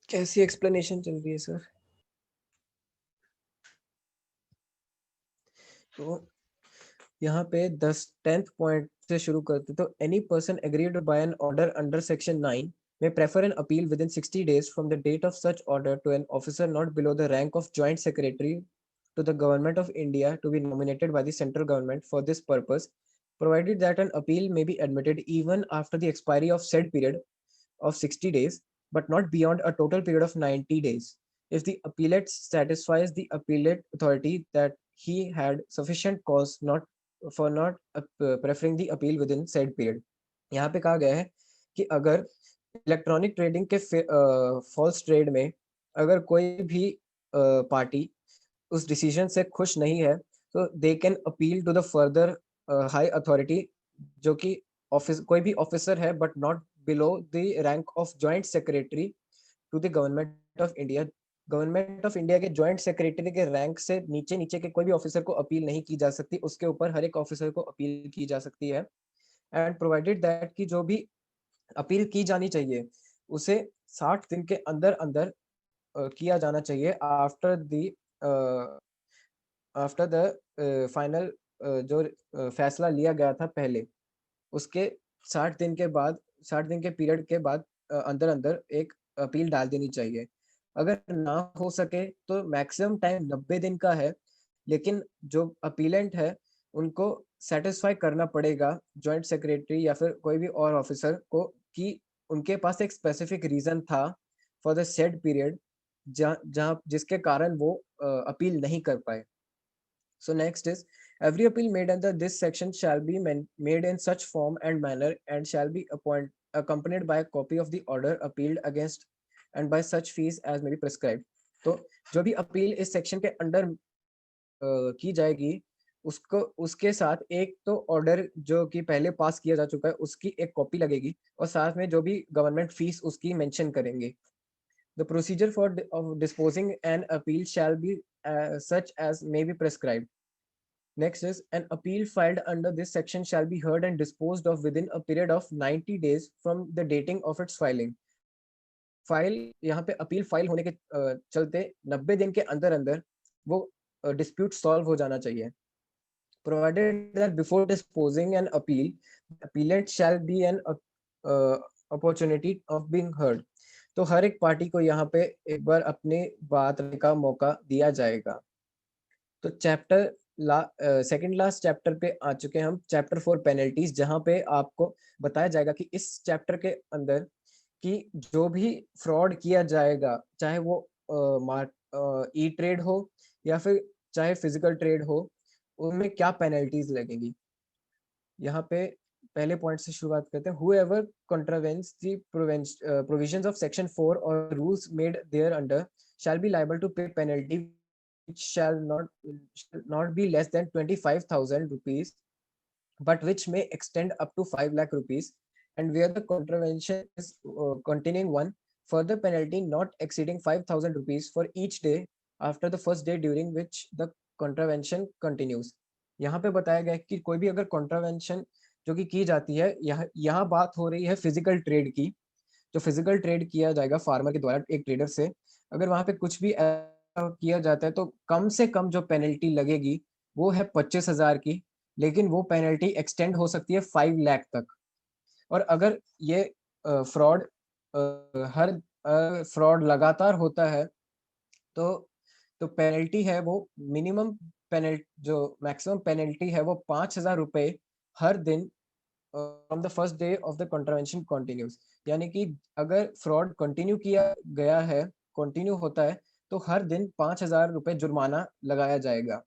कैसी एक्सप्लेनेशन चल रही है सर? तो यहाँ पे 10th पॉइंट से शुरू करते तो any person agreed by an order under section 9 may prefer an appeal within 60 days from the date of such order to an officer not below the rank of joint secretary to the government of India to be nominated by the central government for this purpose, provided that an appeal may be admitted even after the expiry of said period of 60 days, but not beyond a total period of 90 days. If the appellate satisfies the appellate authority that he had sufficient cause not for not preferring the appeal within said period. यहाँ पे कहा गया है कि अगर electronic trading के false trade में अगर कोई भी पार्टी उस डिसीजन से खुश नहीं है तो they can appeal to the further high authority, जो कि ऑफिस कोई भी ऑफिसर है but not below the rank of joint secretary to the government of India. Government of India के जॉइंट सेक्रेटरी के रैंक से नीचे नीचे के कोई भी ऑफिसर को अपील नहीं की जा सकती, उसके ऊपर हर एक ऑफिसर को अपील की जा सकती है। एंड प्रोवाइडेड दैट कि जो भी अपील की जानी चाहिए उसे 60 दिन के अंदर अंदर किया जाना चाहिए आफ्टर द फाइनल, जो फैसला लिया गया था पहले उसके 60 दिन के बाद, 60 दिन के पीरियड के बाद अंदर अंदर एक अपील डाल देनी चाहिए। अगर ना हो सके तो मैक्सिमम टाइम 90 दिन का है, लेकिन जो अपीलेंट है उनको सेटिस्फाई करना पड़ेगा जॉइंट सेक्रेटरी या फिर कोई भी और ऑफिसर को कि उनके पास एक स्पेसिफिक रीजन था फॉर द सेड पीरियड जहाँ जिसके कारण वो अपील नहीं कर पाए। So next is every appeal made under this section shall be made in such form and manner and shall be accompanied by a copy of the order appealed against and by such fees as may be prescribed. तो जो भी appeal इस section के under की जाएगी उसको उसके साथ एक तो ऑर्डर जो कि पहले पास किया जा चुका है उसकी एक कॉपी लगेगी और साथ में जो भी गवर्नमेंट फीस उसकी मेंशन करेंगे। The procedure for of disposing an appeal shall be such as may be prescribed. Next is an appeal filed under this section shall be heard and disposed of within a period of 90 days from the dating of its filing. File यहाँ पे appeal file होने के चलते 90 दिन के अंदर अंदर वो डिस्प्यूट सॉल्व हो जाना चाहिए। Provided that before disposing an appeal, the appellant shall be an opportunity of being heard. तो हर एक पार्टी को यहाँ पे एक बार अपने बात रखने का मौका दिया जाएगा। तो चैप्टर सेकंड लास्ट चैप्टर पे आ चुके हैं हम, चैप्टर 4 पेनल्टीज, जहाँ पे आपको बताया जाएगा कि इस चैप्टर के अंदर कि जो भी फ्रॉड किया जाएगा चाहे वो ई ट्रेड हो या फिर चाहे फिजिकल ट्रेड हो उनमें क्या पेनल्टीज लगेगी। यहाँ पे पहले पॉइंट से शुरुआत करते हैं। Whoever contravenes the provisions of section 4 or rules made thereunder shall be liable to pay penalty which shall not be less than 25,000 rupees but which may extend up to 5 lakh rupees, and where the contravention is continuing one, further penalty not exceeding 5,000 rupees for each day after the first day during which the contravention continues। यहाँ पे बताया गया है कि कोई भी अगर contravention जो कि की जाती है, यहाँ बात हो रही है फिजिकल ट्रेड की, जो फिजिकल ट्रेड किया जाएगा फार्मर के द्वारा एक ट्रेडर से, अगर वहां पे कुछ भी किया जाता है तो कम से कम जो पेनल्टी लगेगी वो है 25,000 की, लेकिन वो पेनल्टी एक्सटेंड हो सकती है 5 लाख तक। और अगर ये फ्रॉड हर फ्रॉड लगातार होता है तो पेनल्टी है वो मिनिमम पेनल्टी, जो मैक्सिमम पेनल्टी है वो 5,000 रुपए हर दिन from the first day of the contravention continuous. यानी कि अगर फ्रॉड कंटिन्यू किया गया है, कंटिन्यू होता है, तो हर दिन 5,000 रुपए जुर्माना लगाया जाएगा।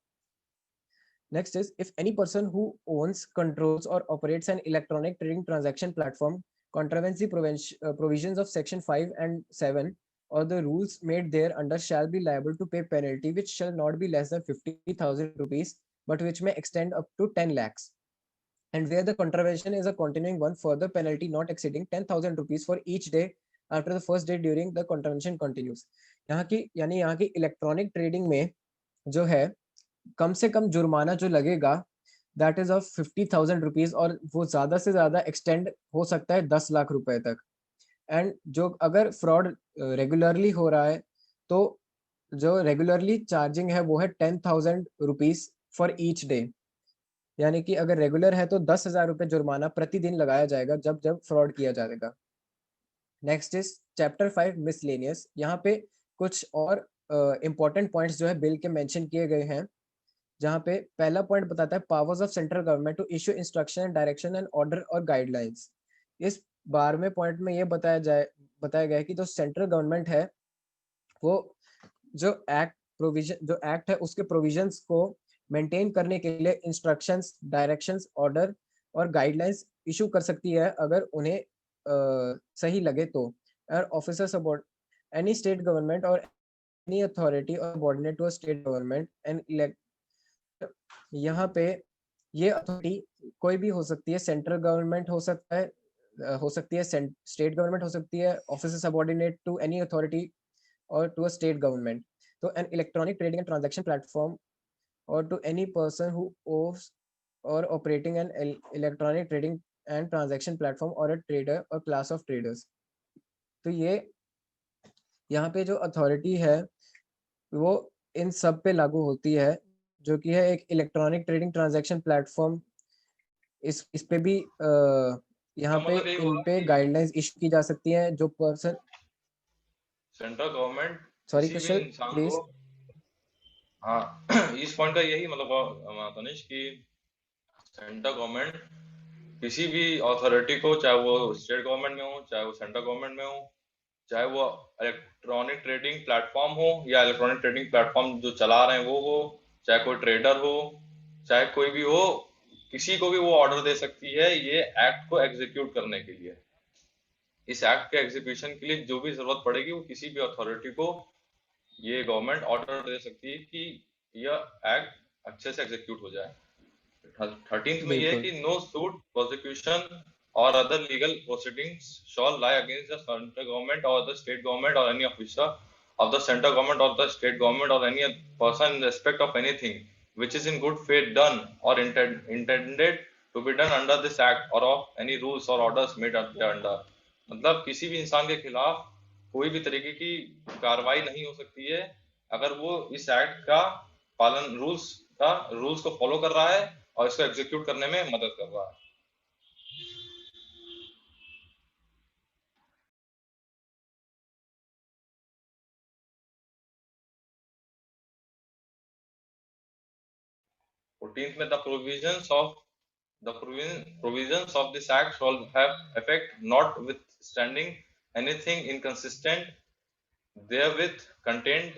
Next is if any person who owns, controls, or operates an electronic trading transaction platform contravenes the provisions of section 5 and 7 or the rules made there under shall be liable to pay penalty which shall not be less than 50,000 rupees but which may extend up to 10 lakhs, and where the contravention is a continuing one, further penalty not exceeding 10,000 rupees for each day after the first day during the contravention continues। यहाँ की यानी यहाँ की electronic trading में जो है कम से कम जुर्माना जो लगेगा दैट इज ऑफ 50,000 रुपीज, और वो ज्यादा से ज्यादा एक्सटेंड हो सकता है 10 लाख रुपए तक। एंड जो अगर फ्रॉड रेगुलरली हो रहा है तो जो रेगुलरली चार्जिंग है वो है 10,000 रुपीज फॉर ईच डे, यानी कि अगर रेगुलर है तो 10,000 रुपये जुर्माना प्रतिदिन लगाया जाएगा जब जब फ्रॉड किया जाएगा। Next is chapter 5 miscellaneous. यहाँ पे कुछ और इंपॉर्टेंट पॉइंट्स जो है बिल के मेंशन किए गए हैं, जहाँ पे पहला पॉइंट बताता है powers of central government to issue instruction, direction and order और गाइडलाइंस। इस 12वें पॉइंट में ये बताया गया है कि जो सेंट्रल गवर्नमेंट है वो जो एक्ट है उसके प्रोविजंस को मेंटेन करने के लिए इंस्ट्रक्शंस, डायरेक्शंस, ऑर्डर और गाइडलाइंस इशू कर सकती है अगर उन्हें सही लगे तो। और officers about any state government और एनी अथॉरिटी और subordinate to a state government and यहाँ पे ये अथॉरिटी कोई भी हो सकती है, सेंट्रल गवर्नमेंट हो सकता है, हो सकती है स्टेट गवर्नमेंट हो सकती है, officer subordinate to any authority or to a state government. So an electronic trading and transaction platform or to any person who owns or operating an electronic trading and transaction platform or a trader or class of traders. तो ये यहाँ पे जो authority है वो इन सब पे लागू होती है, जो कि है एक इलेक्ट्रॉनिक ट्रेडिंग ट्रांजैक्शन प्लेटफॉर्म। इस पे भी यहाँ इसका पे मतलब यही इन हुआ पे कि गाइडलाइंस इशू की जा सकती हैं जो पर्सन। सेंट्रल गवर्नमेंट सॉरी किसी भी कुशल, इंसान को, प्लीज। हाँ इस पॉइंट का यही मतलब हुआ तनिष कि सेंट्रल गवर्नमेंट किसी भी अथॉरिटी को, चाहे वो स्टेट गवर्नमेंट में हो, चाहे वो सेंट्रल गवर्नमेंट में हो, चाहे वो इलेक्ट्रॉनिक ट्रेडिंग प्लेटफॉर्म हो या इलेक्ट्रॉनिक ट्रेडिंग प्लेटफॉर्म जो चला रहे हैं वो हो, चाहे कोई ट्रेडर हो, चाहे कोई भी हो, किसी को भी वो ऑर्डर दे सकती है ये एक्ट को एग्जीक्यूट करने के लिए। इस एक्ट के एग्जीक्यूशन के लिए जो भी जरूरत पड़ेगी वो किसी भी अथॉरिटी को ये गवर्नमेंट ऑर्डर दे सकती है कि यह एक्ट अच्छे से एग्जीक्यूट हो जाए। 13th में यह है बिल्कुल। कि नो सूट, प्रोसिक्यूशन और other legal proceedings shawl lie against the central government और द स्टेट गवर्नमेंट और any officer of the central government or the state government or any person in respect of anything which is in good faith done or intended to be done under this act or of any rules or orders made under। मतलब किसी भी इंसान के खिलाफ कोई भी तरीके की कार्रवाई नहीं हो सकती है अगर वो इस एक्ट का पालन, रूल्स को फॉलो कर रहा है और इसको एग्जीक्यूट करने में मदद कर रहा है। फोर्टींथ में provisions of this act shall have effect notwithstanding anything inconsistent therewith contained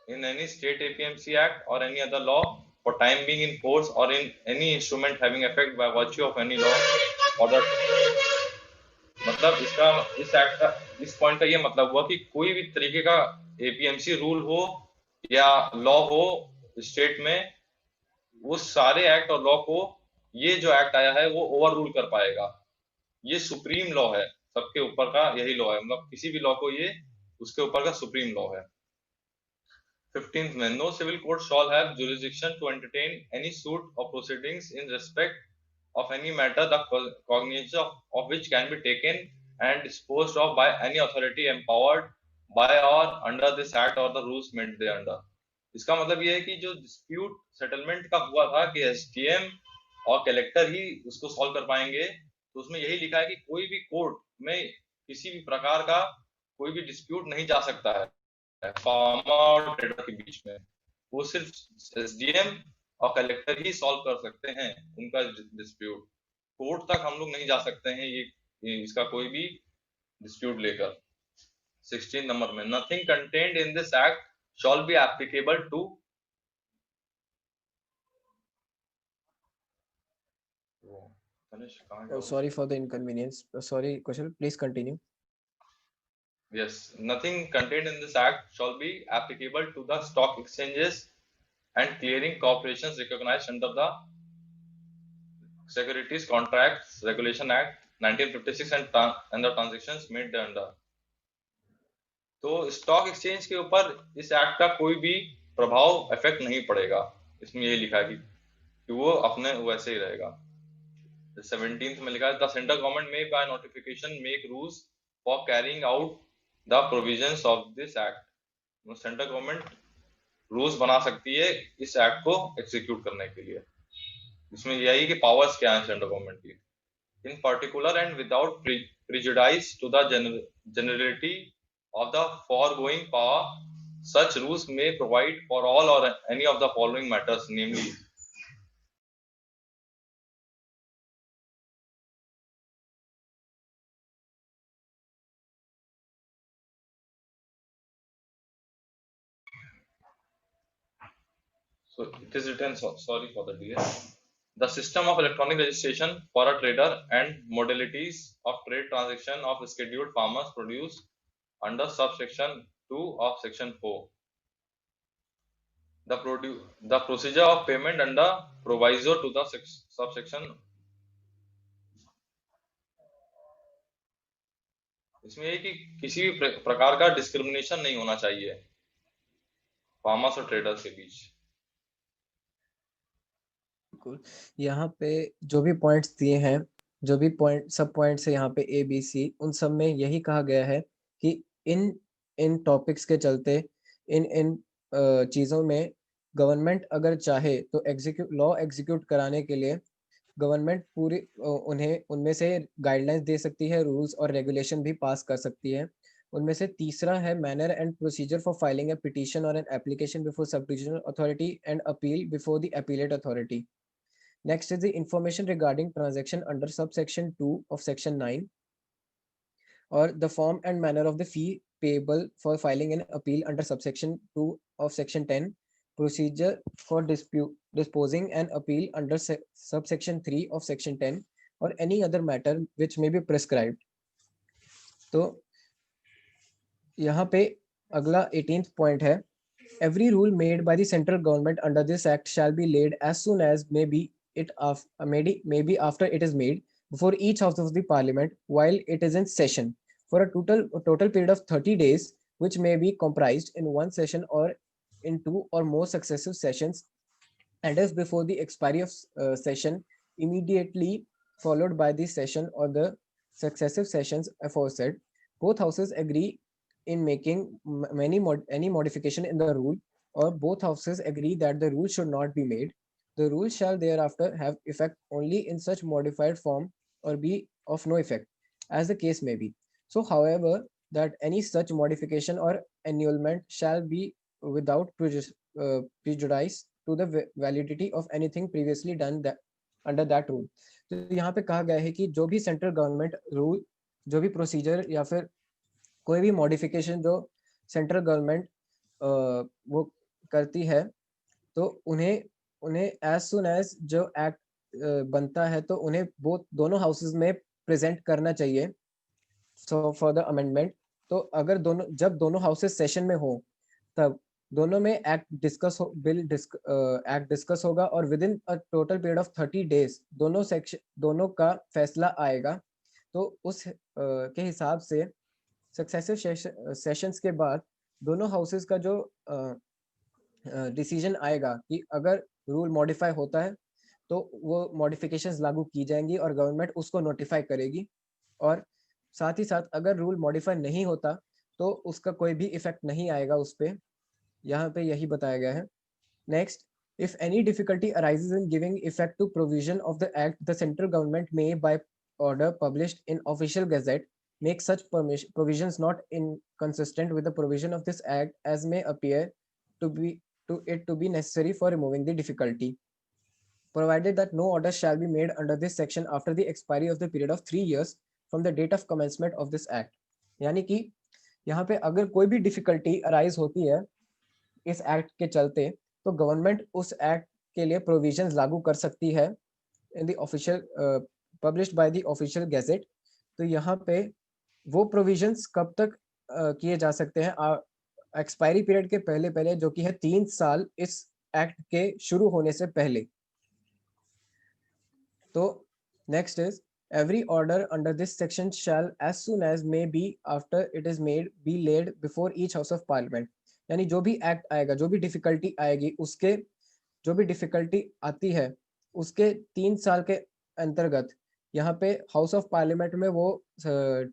in any state APMC act or any other law for time being in force or in any instrument having effect by virtue of any law order। मतलब इसका, इस act का, इस point का ये मतलब हुआ कि कोई भी तरीके का एपीएमसी रूल हो या लॉ हो स्टेट में, वो सारे एक्ट और लॉ को ये जो एक्ट आया है वो ओवर रूल कर पाएगा। ये सुप्रीम लॉ है, सबके ऊपर का यही लॉ है, मतलब किसी भी लॉ को ये उसके ऊपर का सुप्रीम लॉ है। 15th में no civil court shall have jurisdiction to entertain any suit और proceedings in respect of any matter the cognizance of which can be taken and disposed of by any authority empowered by or under this act or the rules made thereunder। इसका मतलब ये है कि जो dispute settlement का हुआ था कि एसडीएम और कलेक्टर ही उसको सॉल्व कर पाएंगे, तो उसमें यही लिखा है कि कोई भी कोर्ट में किसी भी प्रकार का कोई भी डिस्प्यूट नहीं जा सकता है फार्मर और ट्रेडर के बीच में, वो सिर्फ एसडीएम और कलेक्टर ही सॉल्व कर सकते हैं उनका डिस्प्यूट। कोर्ट तक हम लोग नहीं जा सकते हैं ये इसका कोई भी डिस्प्यूट लेकर। 16 नंबर में nothing contained in this act shall be applicable to, Sorry for the inconvenience. Sorry Kushal, please continue. yes, nothing contained in this act shall be applicable to the stock exchanges and clearing corporations recognized under the Securities Contracts Regulation Act 1956 and the transactions made thereunder। तो stock exchange के ऊपर इस act का कोई भी प्रभाव effect नहीं पड़ेगा, इसमें ये लिखा है कि वो अपने वैसे ही रहेगा। 17th में लिखा है द सेंट्रल गवर्नमेंट में by notification make rules for carrying out the provisions of this act. Central government rules बना सकती है इस एक्ट को एग्जीक्यूट करने के लिए। इसमें यही कि पावर्स क्या है सेंट्रल गवर्नमेंट की। In particular and without prejudice to the generality of the foregoing power, such rules may provide for all or any of the following matters, namely so it is written, sorry for the delay. The system of electronic registration for a trader and modalities of trade transaction of scheduled farmers produce under subsection 2 of section 4. The procedure of payment under proviso to the subsection, इसमें ये कि किसी भी प्रकार का discrimination नहीं होना चाहिए फार्मर्स और ट्रेडर्स के बीच। यहाँ पे जो भी पॉइंट्स दिए हैं, जो भी पॉइंट सब पॉइंट्स है यहाँ पे ए बी सी, उन सब में यही कहा गया है कि इन टॉपिक्स के चलते इन चीज़ों में गवर्नमेंट अगर चाहे तो लॉ एग्जीक्यूट कराने के लिए गवर्नमेंट पूरी उन्हें उनमें से गाइडलाइंस दे सकती है, रूल्स और रेगुलेशन भी पास कर सकती है। उनमें से तीसरा है manner and procedure for filing a petition और an application before sub divisional authority and appeal before the appellate authority. Next is the information regarding transaction under subsection 2 of section 9, or the form and manner of the fee payable for filing an appeal under subsection 2 of section 10, procedure for disposing an appeal under subsection 3 of section 10, or any other matter which may be prescribed. तो यहाँ पे अगला 18th point है, every rule made by the central government under this act shall be laid as soon as may be maybe after it is made before each house of the parliament while it is in session for a total period of 30 days, which may be comprised in one session or in 2 or more successive sessions, and if before the expiry of session immediately followed by the session or the successive sessions aforesaid, both houses agree in making any modification in the rule, or both houses agree that the rule should not be made, the rule shall thereafter have effect only in such modified form or be of no effect, as the case may be. So, however, that any such modification or annulment shall be without prejudice to the validity of anything previously done under that rule. तो यहाँ पे कहा गया है कि जो भी central government rule, जो भी प्रोसीजर या फिर कोई भी मॉडिफिकेशन जो सेंट्रल गवर्नमेंट वो करती है, तो उन्हें एज सुन एज जो एक्ट बनता है तो उन्हें दोनों हाउसेस में प्रेजेंट करना चाहिए फॉर द अमेंडमेंट। तो अगर जब दोनों हाउसेस सेशन में हो तब दोनों में एक्ट डिस्कस होगा और with in a total period of 30 days दोनों का फैसला आएगा। तो उस के हिसाब से सक्सेसिव सेशंस के बाद दोनों हाउसेस का जो डिसीजन आएगा कि अगर रूल मॉडिफाई होता है तो वो मॉडिफिकेशंस लागू की जाएंगी और गवर्नमेंट उसको नोटिफाई करेगी, और साथ ही साथ अगर रूल मॉडिफाई नहीं होता तो उसका कोई भी इफेक्ट नहीं आएगा उस पर। यहाँ पे यही बताया गया है। Next, if any difficulty arises in giving effect to provision of the act, the central government may, by order published in official gazette, make such provisions not inconsistent with the provision of this act as may appear to be necessary for removing the difficulty, provided that no order shall be made under this section after the expiry of the period of 3 years from the date of commencement of this act। यानी कि यहाँ पे अगर कोई भी difficulty arise होती है इस एक्ट के चलते तो गवर्नमेंट उस एक्ट के लिए प्रोविजंस लागू कर सकती है in the official published by the official gazette. तो यहाँ पे वो प्रोविजंस कब तक किए जा सकते हैं? एक्सपायरी पीरियड के पहले पहले, जो कि है 3 साल इस एक्ट के शुरू होने से पहले। तो next is every order under this section shall as soon as may be after it is made be laid before each house of parliament। यानी जो भी एक्ट आएगा, जो भी डिफिकल्टी आएगी, उसके जो भी डिफिकल्टी आती है उसके 3 साल के अंतर्गत यहाँ पे हाउस ऑफ पार्लियामेंट में वो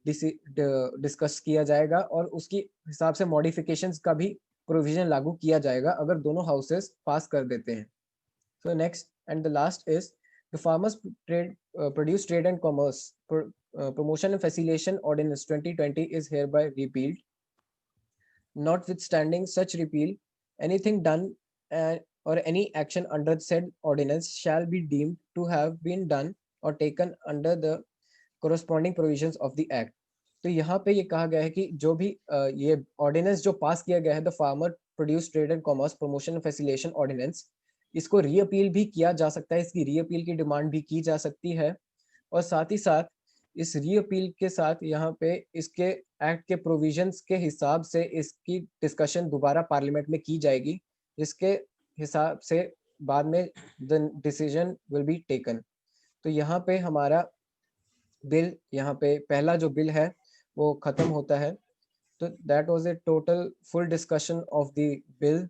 डिस्कस किया जाएगा और उसकी हिसाब से मॉडिफिकेशंस का भी प्रोविजन लागू किया जाएगा अगर दोनों हाउसेस पास कर देते हैं. So next and the last is the Farmers Produce Trade and Commerce Promotion and Facilitation Ordinance 2020 is hereby repealed. Notwithstanding such repeal, anything done or any action under said ordinance shall be deemed to have been done or taken under the corresponding provisions of the act. तो यहाँ पे ये कहा गया है कि जो भी ये ऑर्डिनेंस जो पास किया गया है, the farmer produce trade and commerce promotion and facilitation ordinance, इसको रीअपील भी किया जा सकता है, इसकी रीअपील की डिमांड भी की जा सकती है. और साथ ही साथ इस रीअपील के साथ यहाँ पे इसके एक्ट के प्रोविजंस के हिसाब से इसकी डिस्कशन दोबारा पार्लियामेंट में की जाएगी, जिसके हिसाब से बाद में the decision will be taken. तो यहाँ पे हमारा बिल, यहाँ पे पहला जो बिल है वो खत्म होता है. तो that was a total full discussion of the bill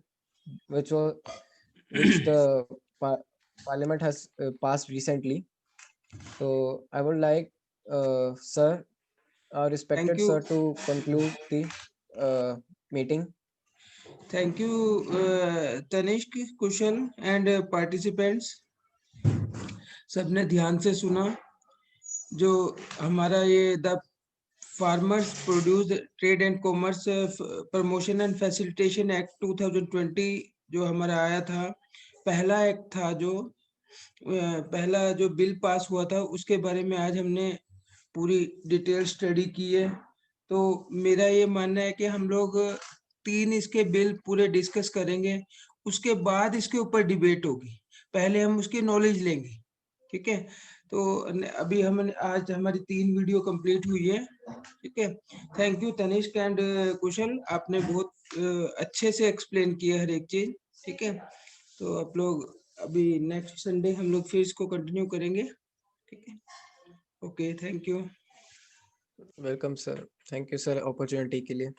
which the parliament has passed recently. So I would like sir, our respected sir, to conclude the meeting. Thank you Tanishq, Kushal and participants. सबने ध्यान से सुना. जो हमारा ये the farmers produce trade and commerce promotion and facilitation act 2020 जो हमारा आया था, पहला एक्ट था, जो पहला जो बिल पास हुआ था, उसके बारे में आज हमने पूरी डिटेल स्टडी की है. तो मेरा ये मानना है कि हम लोग 3 इसके बिल पूरे डिस्कस करेंगे, उसके बाद इसके ऊपर डिबेट होगी. पहले हम उसकी नॉलेज लेंगे, ठीक है. तो अभी हम आज हमारी 3 वीडियो कंप्लीट हुई है, ठीक है. थैंक यू तनिष्क एंड कुशल, आपने बहुत अच्छे से एक्सप्लेन किया हर एक चीज, ठीक है. तो आप लोग अभी नेक्स्ट संडे हम लोग फिर इसको कंटिन्यू करेंगे, ठीक है. Okay, thank you. Welcome sir, thank you sir opportunity के लिए.